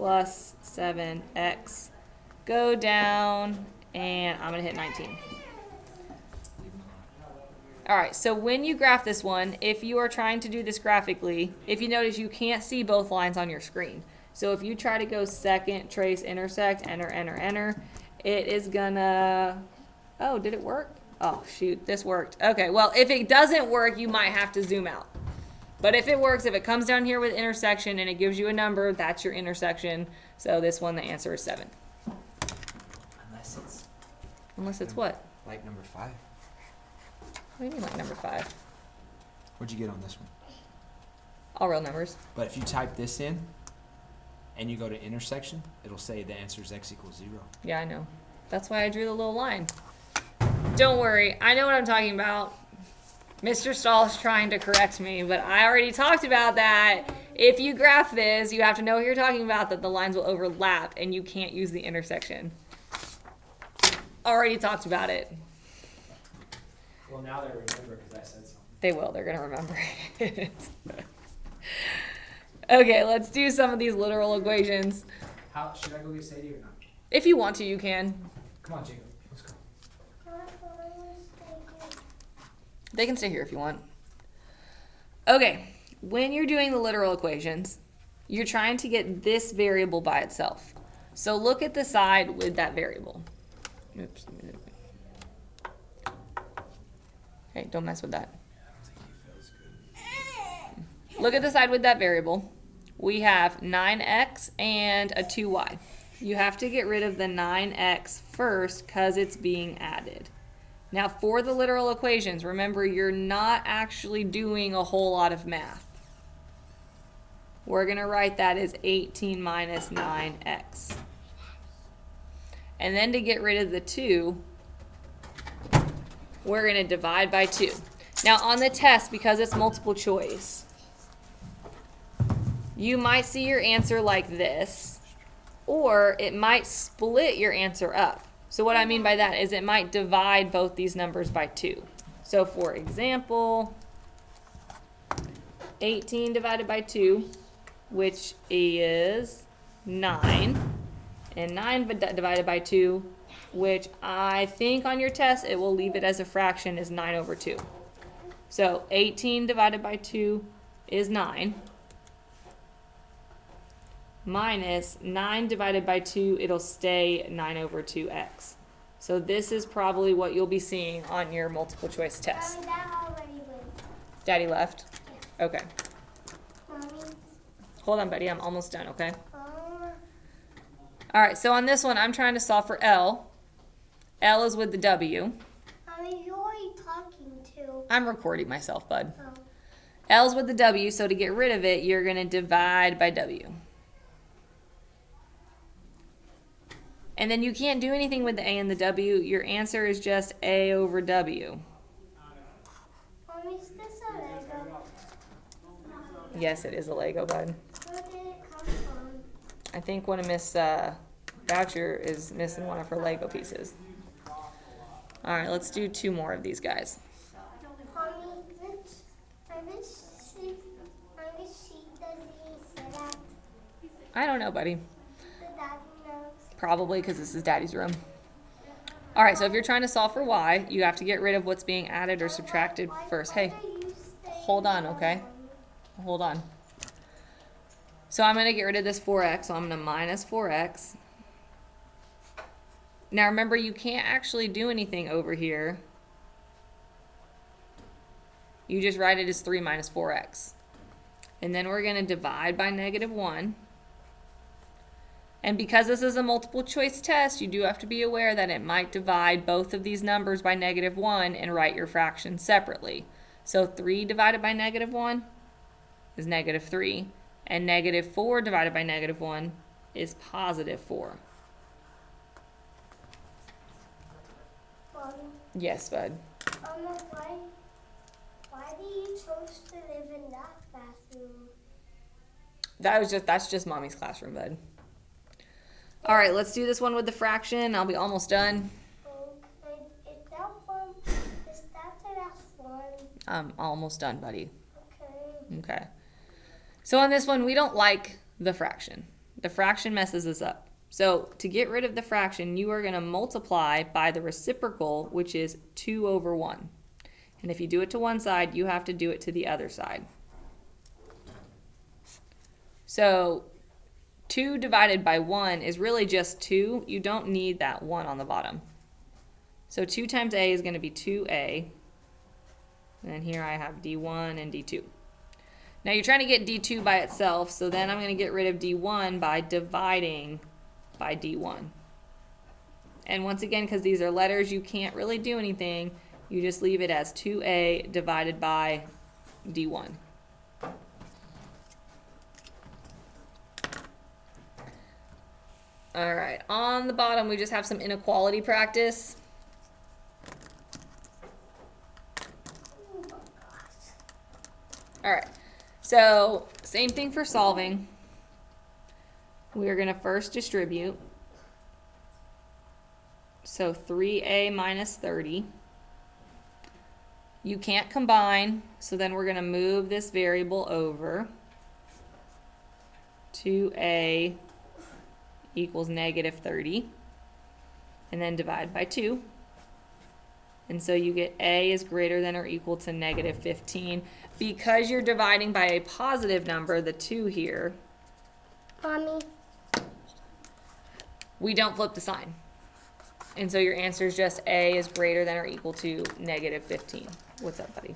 plus 7x. Go down, and I'm going to hit 19. All right, so when you graph this one, if you are trying to do this graphically, if you notice, you can't see both lines on your screen. So if you try to go second, trace, intersect, enter, enter, enter, it is gonna, oh, did it work? Oh, shoot, this worked. Okay, well, if it doesn't work, you might have to zoom out. But if it works, if it comes down here with intersection and it gives you a number, that's your intersection. So this one, the answer is 7. Unless it's what? Like number 5. What do you mean like number 5? What'd you get on this one? All real numbers. But if you type this in and you go to intersection, it'll say the answer is x equals 0. Yeah, I know. That's why I drew the little line. Don't worry, I know what I'm talking about. Mr. Stahl is trying to correct me, but I already talked about that. If you graph this, you have to know what you're talking about, that the lines will overlap and you can't use the intersection. Already talked about it. Well, now they remember because I said something. They will. They're going to remember it. Okay, let's do some of these literal equations. How should I go get Sadie or not? If you want to, you can. Come on, Jacob. Let's go. They can stay here if you want. Okay, when you're doing the literal equations, you're trying to get this variable by itself. So look at the side with that variable. Oops. Okay, don't mess with that. Look at the side with that variable. We have 9x and a 2y. You have to get rid of the 9x first because it's being added. Now for the literal equations, remember you're not actually doing a whole lot of math. We're going to write that as 18 minus 9x. And then to get rid of the 2, we're going to divide by 2. Now on the test, because it's multiple choice, you might see your answer like this, or it might split your answer up. So what I mean by that is it might divide both these numbers by 2. So for example, 18 divided by 2, which is 9, and 9 divided by 2, which I think on your test it will leave it as a fraction, is 9 over 2. So 18 divided by 2 is 9. Minus 9 divided by 2, it'll stay 9 over 2x. So this is probably what you'll be seeing on your multiple choice test. Mommy, that already went. Daddy left? Yeah. Okay. Mommy. Hold on, buddy. I'm almost done, okay? All right, so on this one, I'm trying to solve for L. L is with the W. Mommy, who are you talking to? I'm recording myself, bud. Oh. L's with the W, so to get rid of it, you're going to divide by W. And then you can't do anything with the A and the W. Your answer is just A over W. Mommy, is this a Lego? Yes, it is a Lego, bud. Where did it come from? I think one of Miss Boucher is missing one of her Lego pieces. All right, let's do 2 more of these guys. Mommy, which sheet does he sit at? I don't know, buddy. The daddy knows. Probably because this is Daddy's room. All right, so if you're trying to solve for y, you have to get rid of what's being added or subtracted first. Hey, hold on, okay? Hold on. So I'm going to get rid of this 4x, so I'm going to minus 4x. Now remember, you can't actually do anything over here. You just write it as 3 minus 4x. And then we're going to divide by -1. And because this is a multiple choice test, you do have to be aware that it might divide both of these numbers by -1 and write your fraction separately. So 3 divided by -1 is -3. And -4 divided by -1 is +4. Mommy, Yes, bud. why do you choose to live in that bathroom? That's just mommy's classroom, bud. All right, let's do this one with the fraction. I'll be almost done. Is that the last one? I'm almost done, buddy. Okay. Okay. So on this one, we don't like the fraction. The fraction messes us up. So to get rid of the fraction, you are going to multiply by the reciprocal, which is 2 over 1. And if you do it to one side, you have to do it to the other side. So 2 divided by 1 is really just 2. You don't need that 1 on the bottom. So 2 times a is going to be 2a. And here I have d1 and d2. Now you're trying to get d2 by itself, so then I'm going to get rid of d1 by dividing by d1. And once again, because these are letters, you can't really do anything. You just leave it as 2a divided by d1. All right, on the bottom we just have some inequality practice. All right, so same thing for solving. We're going to first distribute. So 3a minus 30. You can't combine, so then we're going to move this variable over. 2a equals negative 30. And then divide by 2. And so you get a is greater than or equal to negative 15. Because you're dividing by a positive number, the 2 here, Mommy. we don't flip the sign. And so your answer is just a is greater than or equal to negative 15. What's up, buddy?